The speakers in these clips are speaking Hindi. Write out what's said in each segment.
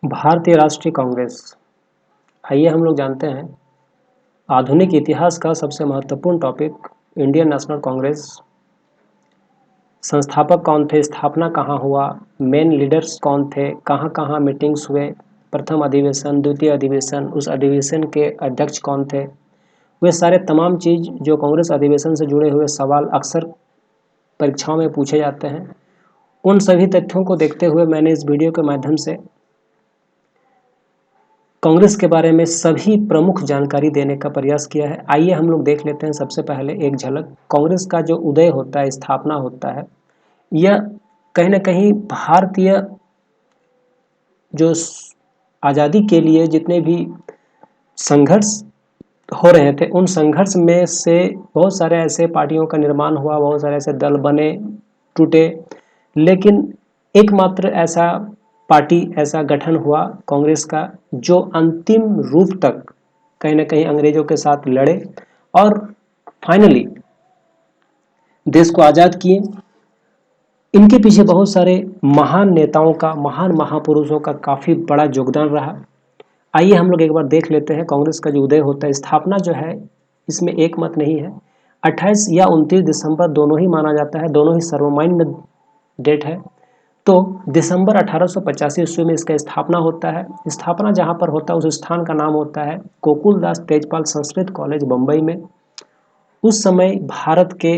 भारतीय राष्ट्रीय कांग्रेस। आइए हम लोग जानते हैं आधुनिक इतिहास का सबसे महत्वपूर्ण टॉपिक इंडियन नेशनल कांग्रेस। संस्थापक कौन थे, स्थापना कहाँ हुआ, मेन लीडर्स कौन थे, कहाँ कहाँ मीटिंग्स हुए, प्रथम अधिवेशन, द्वितीय अधिवेशन, उस अधिवेशन के अध्यक्ष कौन थे, वे सारे तमाम चीज़ जो कांग्रेस अधिवेशन से जुड़े हुए सवाल अक्सर परीक्षाओं में पूछे जाते हैं, उन सभी तथ्यों को देखते हुए मैंने इस वीडियो के माध्यम से कांग्रेस के बारे में सभी प्रमुख जानकारी देने का प्रयास किया है। आइए हम लोग देख लेते हैं सबसे पहले एक झलक कांग्रेस का जो उदय होता है, स्थापना होता है। यह कहीं ना कहीं भारतीय जो आज़ादी के लिए जितने भी संघर्ष हो रहे थे, उन संघर्ष में से बहुत सारे ऐसे पार्टियों का निर्माण हुआ, बहुत सारे ऐसे दल बने, टूटे, लेकिन एकमात्र ऐसा पार्टी, ऐसा गठन हुआ कांग्रेस का जो अंतिम रूप तक कहीं ना कहीं अंग्रेजों के साथ लड़े और फाइनली देश को आज़ाद किए। इनके पीछे बहुत सारे महान नेताओं का, महान महापुरुषों का काफ़ी बड़ा योगदान रहा। आइए हम लोग एक बार देख लेते हैं कांग्रेस का जो उदय होता है, स्थापना जो है इसमें एक मत नहीं है। 28 या 29 दिसंबर दोनों ही माना जाता है, दोनों ही सर्वमान्य डेट है। तो दिसंबर 1885 ईस्वी में इसका स्थापना होता है। स्थापना जहाँ पर होता है उस स्थान का नाम होता है गोकुलदास तेजपाल संस्कृत कॉलेज बम्बई में। उस समय भारत के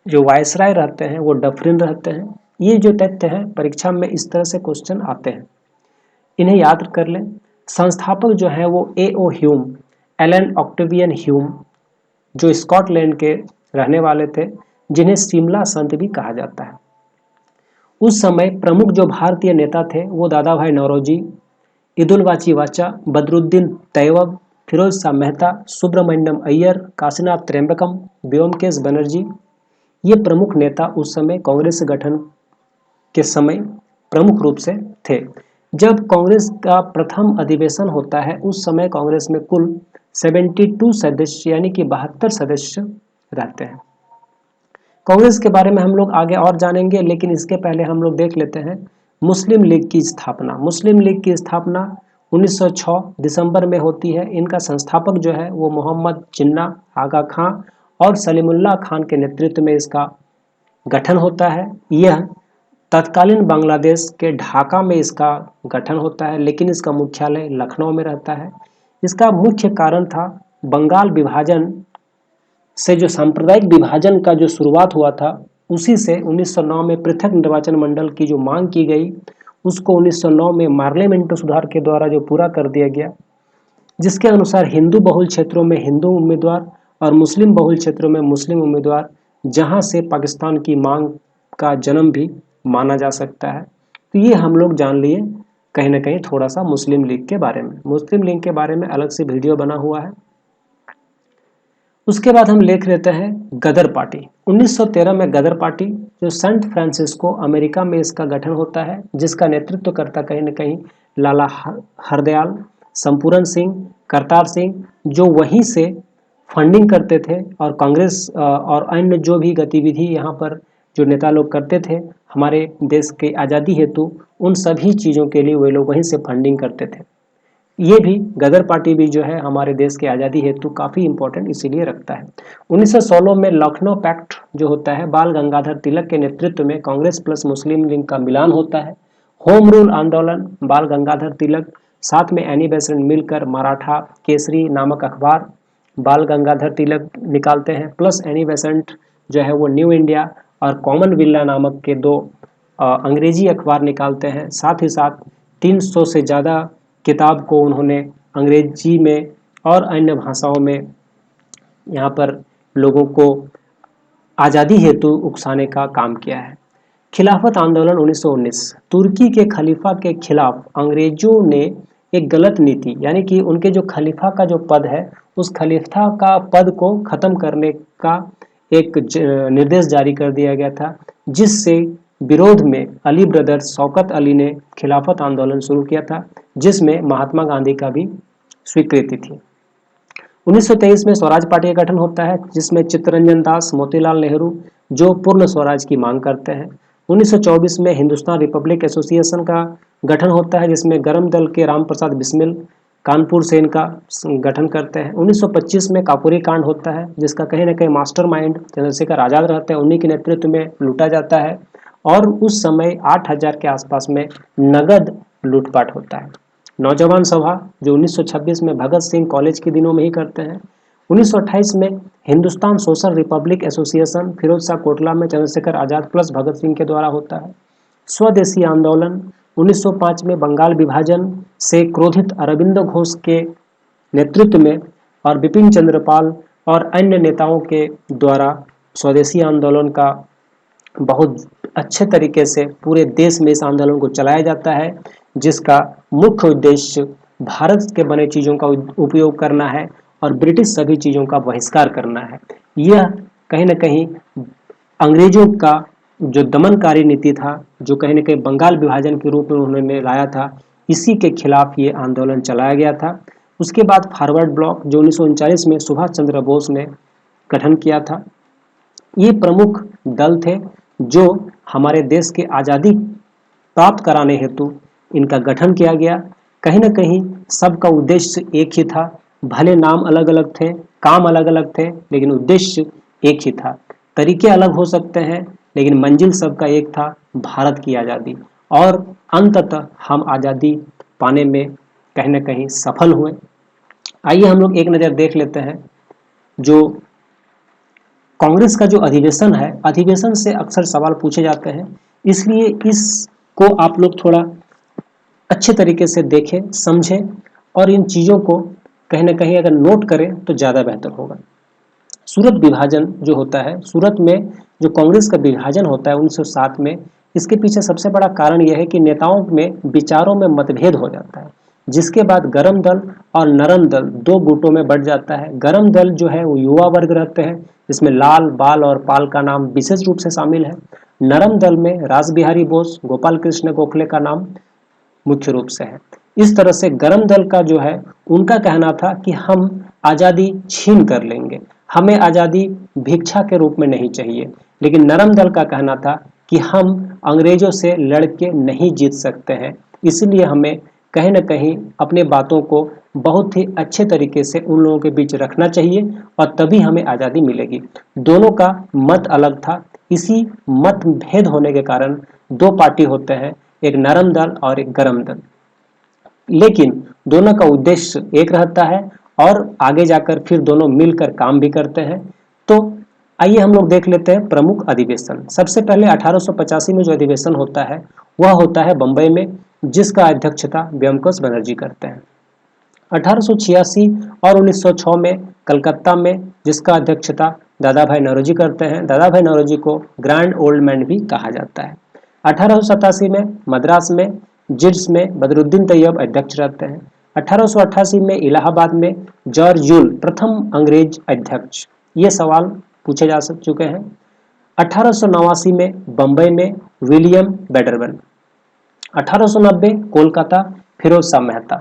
जो वायसराय रहते हैं वो डफरिन रहते हैं। ये जो तथ्य है परीक्षा में इस तरह से क्वेश्चन आते हैं, इन्हें याद कर लें। संस्थापक जो है वो A.O. Hume, Allan Octavian Hume, जो स्कॉटलैंड के रहने वाले थे, जिन्हें शिमला संत भी कहा जाता है। उस समय प्रमुख जो भारतीय नेता थे वो दादा भाई नौरोजी, ईदुल वाची वाचा, बदरुद्दीन तैयब, फिरोज शाह मेहता, सुब्रमण्यम अय्यर, काशीनाथ त्र्यंबकम, व्योमकेश बनर्जी, ये प्रमुख नेता उस समय कांग्रेस गठन के समय प्रमुख रूप से थे। जब कांग्रेस का प्रथम अधिवेशन होता है उस समय कांग्रेस में कुल 72 सदस्य यानी कि 72 सदस्य रहते हैं। कांग्रेस के बारे में हम लोग आगे और जानेंगे, लेकिन इसके पहले हम लोग देख लेते हैं मुस्लिम लीग की स्थापना। मुस्लिम लीग की स्थापना 1906 दिसंबर में होती है। इनका संस्थापक जो है वो मोहम्मद जिन्ना, आगा खां और सलीमुल्लाह खान के नेतृत्व में इसका गठन होता है। यह तत्कालीन बांग्लादेश के ढाका में इसका गठन होता है, लेकिन इसका मुख्यालय लखनऊ में रहता है। इसका मुख्य कारण था बंगाल विभाजन से जो सांप्रदायिक विभाजन का जो शुरुआत हुआ था, उसी से 1909 में पृथक निर्वाचन मंडल की जो मांग की गई उसको 1909 में पार्लियामेंट सुधार के द्वारा जो पूरा कर दिया गया, जिसके अनुसार हिंदू बहुल क्षेत्रों में हिंदू उम्मीदवार और मुस्लिम बहुल क्षेत्रों में मुस्लिम उम्मीदवार, जहां से पाकिस्तान की मांग का जन्म भी माना जा सकता है। तो ये हम लोग जान लिए कहीं ना कहीं थोड़ा सा मुस्लिम लीग के बारे में। मुस्लिम लीग के बारे में अलग से वीडियो बना हुआ है। उसके बाद हम लिख लेते हैं गदर पार्टी। 1913 में गदर पार्टी जो सेंट फ्रांसिस्को अमेरिका में इसका गठन होता है, जिसका नेतृत्व करता कहीं ना कहीं लाला हरदयाल, संपूर्ण सिंह, करतार सिंह, जो वहीं से फंडिंग करते थे और कांग्रेस और अन्य जो भी गतिविधि यहाँ पर जो नेता लोग करते थे हमारे देश के आज़ादी हेतु, उन सभी चीज़ों के लिए वे लोग वहीं से फंडिंग करते थे। ये भी गदर पार्टी भी जो है हमारे देश के आज़ादी हेतु काफ़ी इंपॉर्टेंट इसीलिए रखता है। 1916 में लखनऊ पैक्ट जो होता है, बाल गंगाधर तिलक के नेतृत्व में कांग्रेस प्लस मुस्लिम लीग का मिलान होता है। होम रूल आंदोलन, बाल गंगाधर तिलक साथ में एनी बेसेंट मिलकर मराठा केसरी नामक अखबार बाल गंगाधर तिलक निकालते हैं, प्लस एनी बेसेंट जो है वो न्यू इंडिया और कॉमन विल्ला नामक के दो अंग्रेजी अखबार निकालते हैं। साथ ही साथ 300 से ज़्यादा किताब को उन्होंने अंग्रेजी में और अन्य भाषाओं में यहाँ पर लोगों को आज़ादी हेतु उकसाने का काम किया है। खिलाफत आंदोलन 1919, तुर्की के खलीफा के खिलाफ अंग्रेजों ने एक गलत नीति, यानी कि उनके जो खलीफा का जो पद है उस खलीफा का पद को ख़त्म करने का एक निर्देश जारी कर दिया गया था, जिससे विरोध में अली ब्रदर्स शौकत अली ने खिलाफत आंदोलन शुरू किया था, जिसमें महात्मा गांधी का भी स्वीकृति थी। 1923 में स्वराज पार्टी का गठन होता है, जिसमें चित्तरंजन दास, मोतीलाल नेहरू जो पूर्ण स्वराज की मांग करते हैं। 1924 में हिंदुस्तान रिपब्लिक एसोसिएशन का गठन होता है, जिसमें गरम दल के राम प्रसाद बिस्मिल कानपुर से इनका गठन करते हैं। 1925 में काकोरी कांड होता है, जिसका कहीं ना कहीं मास्टरमाइंड चंद्रशेखर आजाद रहते हैं, उन्हीं के नेतृत्व में लूटा जाता है और उस समय 8,000 के आसपास में नगद लूटपाट होता है। नौजवान सभा जो 1926 में भगत सिंह कॉलेज के दिनों में ही करते हैं। 1928 में Hindustan social republic association Firoz Shah Kotla में चंद्रशेखर आजाद प्लस भगत सिंह के द्वारा होता है। स्वदेशी आंदोलन 1905 में बंगाल विभाजन से क्रोधित अरविंद घोष के नेतृत्व में और बिपिन चंद्रपाल और अन्य नेताओं के द्वारा स्वदेशी आंदोलन का बहुत अच्छे तरीके से पूरे देश में इस आंदोलन को चलाया जाता है, जिसका मुख्य उद्देश्य भारत के बने चीज़ों का उपयोग करना है और ब्रिटिश सभी चीज़ों का बहिष्कार करना है। यह कहीं ना कहीं अंग्रेजों का जो दमनकारी नीति था, जो कहीं ना कहीं बंगाल विभाजन के रूप में उन्होंने लाया था, इसी के खिलाफ ये आंदोलन चलाया गया था। उसके बाद फॉरवर्ड ब्लॉक जो 1939 में सुभाष चंद्र बोस ने गठन किया था। ये प्रमुख दल थे जो हमारे देश के आज़ादी प्राप्त कराने हेतु इनका गठन किया गया। कहीं ना कहीं सबका उद्देश्य एक ही था, भले नाम अलग अलग थे, काम अलग अलग थे, लेकिन उद्देश्य एक ही था। तरीके अलग हो सकते हैं, लेकिन मंजिल सबका एक था, भारत की आज़ादी। और अंततः हम आज़ादी पाने में कहीं ना कहीं सफल हुए। आइए हम लोग एक नज़र देख लेते हैं जो कांग्रेस का जो अधिवेशन है, अधिवेशन से अक्सर सवाल पूछे जाते हैं, इसलिए इसको आप लोग थोड़ा अच्छे तरीके से देखें, समझें और इन चीज़ों को कहीं ना कहीं अगर नोट करें तो ज़्यादा बेहतर होगा। सूरत विभाजन जो होता है, सूरत में जो कांग्रेस का विभाजन होता है 1907 में, इसके पीछे सबसे बड़ा कारण यह है कि नेताओं में विचारों में मतभेद हो जाता है, जिसके बाद गरम दल और नरम दल दो गुटों में बढ़ जाता है। गरम दल जो है वो युवा वर्ग रहते हैं, जिसमें लाल, बाल और पाल का नाम विशेष रूप से शामिल है। नरम दल में रासबिहारी बोस, गोपाल कृष्ण गोखले का नाम मुख्य रूप से है। इस तरह से गरम दल का जो है, उनका कहना था कि हम आज़ादी छीन कर लेंगे, हमें आज़ादी भिक्षा के रूप में नहीं चाहिए। लेकिन नरम दल का कहना था कि हम अंग्रेजों से लड़के नहीं जीत सकते हैं, इसलिए हमें कहीं ना कहीं अपने बातों को बहुत ही अच्छे तरीके से उन लोगों के बीच रखना चाहिए और तभी हमें आज़ादी मिलेगी। दोनों का मत अलग था, इसी मतभेद होने के कारण दो पार्टी होते हैं, एक नरम दल और एक गरम दल, लेकिन दोनों का उद्देश्य एक रहता है और आगे जाकर फिर दोनों मिलकर काम भी करते हैं। तो आइए हम लोग देख लेते हैं प्रमुख अधिवेशन। सबसे पहले 1885 में जो अधिवेशन होता है वह होता है बंबई में, जिसका अध्यक्षता व्योमकेश बनर्जी करते हैं। 1886 और 1906 में कलकत्ता में, जिसका अध्यक्षता दादा भाई नौरोजी करते हैं। दादा भाई नौरोजी को ग्रैंड ओल्ड मैन भी कहा जाता है। 1887 में मद्रास में जिड्स में बदरुद्दीन तैयब अध्यक्ष रहते हैं। 1888 में इलाहाबाद में जॉर्ज यूल प्रथम अंग्रेज अध्यक्ष। ये सवाल पूछे जा चुके हैं। 1889 में बंबई में विलियम बेडरबन। 1890 कोलकाता फिरोज शाह मेहता।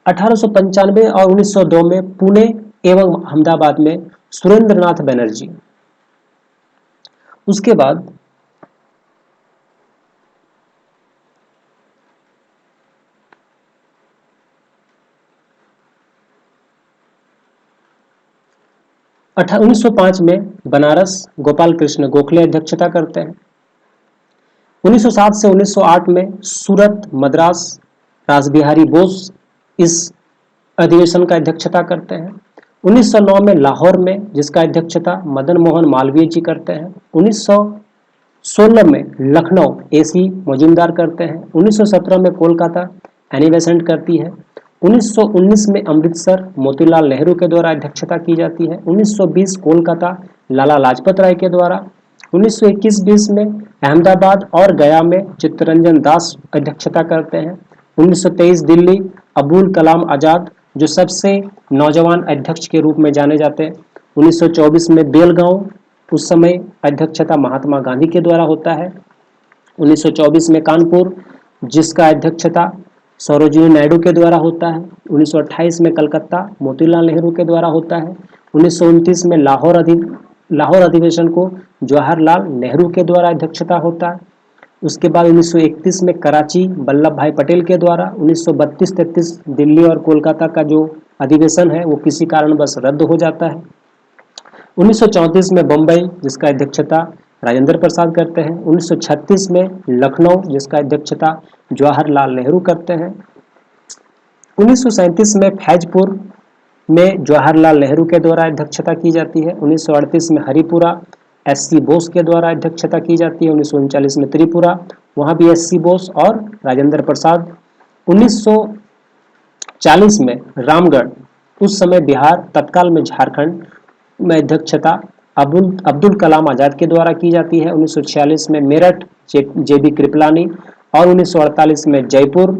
1895 और 1902 में पुणे एवं अहमदाबाद में सुरेंद्र नाथ बनर्जी। उसके बाद 1905 में बनारस गोपाल कृष्ण गोखले अध्यक्षता करते हैं। 1907 से 1908 में सूरत मद्रास रासबिहारी बोस इस अधिवेशन का अध्यक्षता करते हैं। 1909 में लाहौर में, जिसका अध्यक्षता मदन मोहन मालवीय जी करते हैं। 1916 में लखनऊ एसी मजूमदार करते हैं। 1917 में कोलकाता एनी बेसेंट करती है। 1919 में अमृतसर मोतीलाल नेहरू के द्वारा अध्यक्षता की जाती है। 1920 कोलकाता लाला लाजपत राय के द्वारा। 1921-20 में अहमदाबाद और गया में चित्तरंजन दास अध्यक्षता करते हैं। 1923 दिल्ली अबुल कलाम आज़ाद, जो सबसे नौजवान अध्यक्ष के रूप में जाने जाते हैं। 1924 में बेलगांव, उस समय अध्यक्षता महात्मा गांधी के द्वारा होता है। 1924 में कानपुर, जिसका अध्यक्षता सरोजिनी नायडू के द्वारा होता है। 1928 में कलकत्ता मोतीलाल नेहरू के द्वारा होता है। 1929 में लाहौर लाहौर अधिवेशन को जवाहरलाल नेहरू के द्वारा अध्यक्षता होता है। उसके बाद 1931 में कराची वल्लभ भाई पटेल के द्वारा, 1932-33 दिल्ली और कोलकाता का जो अधिवेशन है वो किसी कारणवश रद्द हो जाता है। 1934 में बम्बई, जिसका अध्यक्षता राजेंद्र प्रसाद करते हैं। 1936 में लखनऊ, जिसका अध्यक्षता जवाहरलाल नेहरू करते हैं। 1937 में फैजपुर में जवाहरलाल नेहरू के द्वारा अध्यक्षता की जाती है। 1938 में हरिपुरा एससी बोस के द्वारा अध्यक्षता की जाती है। 1939 में त्रिपुरा, वहाँ भी एससी बोस और राजेंद्र प्रसाद। 1940 में रामगढ़, उस समय बिहार, तत्काल में झारखंड में अध्यक्षता अब्दुल कलाम आज़ाद के द्वारा की जाती है। 1946 में मेरठ जेबी कृपलानी और 1948 में जयपुर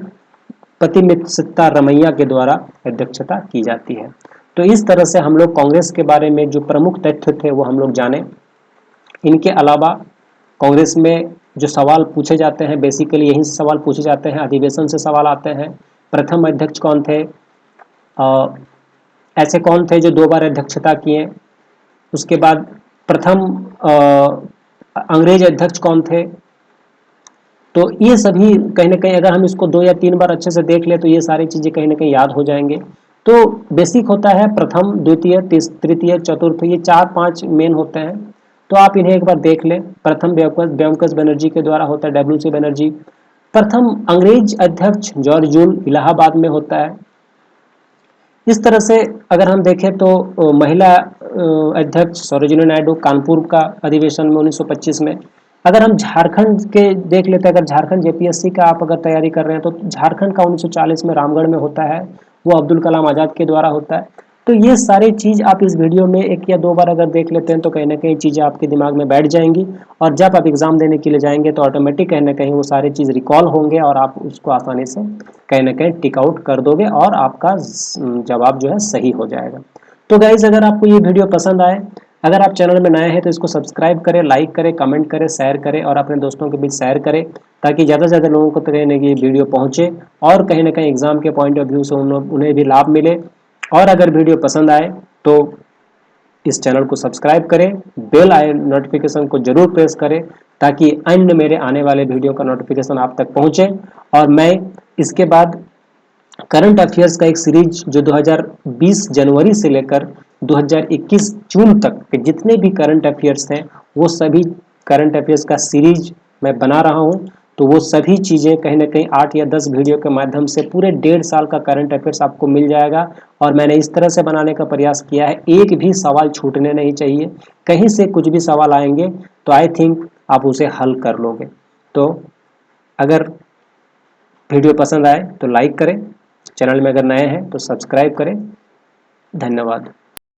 प्रतिनिधित्व रमैया के द्वारा अध्यक्षता की जाती है। तो इस तरह से हम लोग कांग्रेस के बारे में जो प्रमुख तथ्य थे वो हम लोग जाने। इनके अलावा कांग्रेस में जो सवाल पूछे जाते हैं, बेसिकली यही सवाल पूछे जाते हैं, अधिवेशन से सवाल आते हैं। प्रथम अध्यक्ष कौन थे, ऐसे कौन थे जो 2 बार अध्यक्षता किए। उसके बाद प्रथम अंग्रेज अध्यक्ष कौन थे। तो ये सभी कहीं ना कहीं अगर हम इसको 2 या 3 बार अच्छे से देख ले तो ये सारी चीज़ें कहीं ना कहीं याद हो जाएंगे। तो बेसिक होता है प्रथम, द्वितीय, तृतीय, चतुर्थ, ये 4-5 मेन होते हैं। तो आप इन्हें एक बार देख लें। प्रथम ब्योमकेश बनर्जी के द्वारा होता है, डब्ल्यू.सी. बनर्जी। प्रथम अंग्रेज अध्यक्ष जॉर्ज जूल, इलाहाबाद में होता है। इस तरह से अगर हम देखें तो महिला अध्यक्ष सरोजिनी नायडू, कानपुर का अधिवेशन में 1925 में। अगर हम झारखंड के देख लेते हैं, अगर झारखंड जेपीएससी का आप अगर तैयारी कर रहे हैं तो झारखंड का 1940 में रामगढ़ में होता है, वो अब्दुल कलाम आज़ाद के द्वारा होता है। तो ये सारी चीज़ आप इस वीडियो में 1 या 2 बार अगर देख लेते हैं तो कहीं ना कहीं चीज़ें आपके दिमाग में बैठ जाएंगी, और जब आप एग्ज़ाम देने के लिए जाएंगे तो ऑटोमेटिक कहीं ना कहीं वो सारी चीज़ रिकॉल होंगे और आप उसको आसानी से कहीं ना कहीं टिक आउट कर दोगे और आपका जवाब जो है सही हो जाएगा। तो गाइज, अगर आपको ये वीडियो पसंद आए, अगर आप चैनल में नए हैं तो इसको सब्सक्राइब करें, लाइक करें, कमेंट करें, शेयर करें और अपने दोस्तों के बीच शेयर करें, ताकि ज़्यादा से ज़्यादा लोगों को कहीं ना कहीं वीडियो पहुँचे और कहीं ना कहीं एग्जाम के पॉइंट ऑफ व्यू से उन्हें भी लाभ मिले। और अगर वीडियो पसंद आए तो इस चैनल को सब्सक्राइब करें, बेल आइकन नोटिफिकेशन को जरूर प्रेस करें, ताकि अन्य मेरे आने वाले वीडियो का नोटिफिकेशन आप तक पहुँचे। और मैं इसके बाद करंट अफेयर्स का एक सीरीज जो 2020 जनवरी से लेकर 2021 जून तक के जितने भी करंट अफेयर्स हैं, वो सभी करंट अफेयर्स का सीरीज मैं बना रहा हूँ। तो वो सभी चीज़ें कहीं ना कहीं 8 या 10 वीडियो के माध्यम से पूरे 1.5 साल का करंट अफेयर्स आपको मिल जाएगा। और मैंने इस तरह से बनाने का प्रयास किया है, एक भी सवाल छूटने नहीं चाहिए। कहीं से कुछ भी सवाल आएंगे तो आई थिंक आप उसे हल कर लोगे। तो अगर वीडियो पसंद आए तो लाइक करें, चैनल में अगर नए हैं तो सब्सक्राइब करें। धन्यवाद।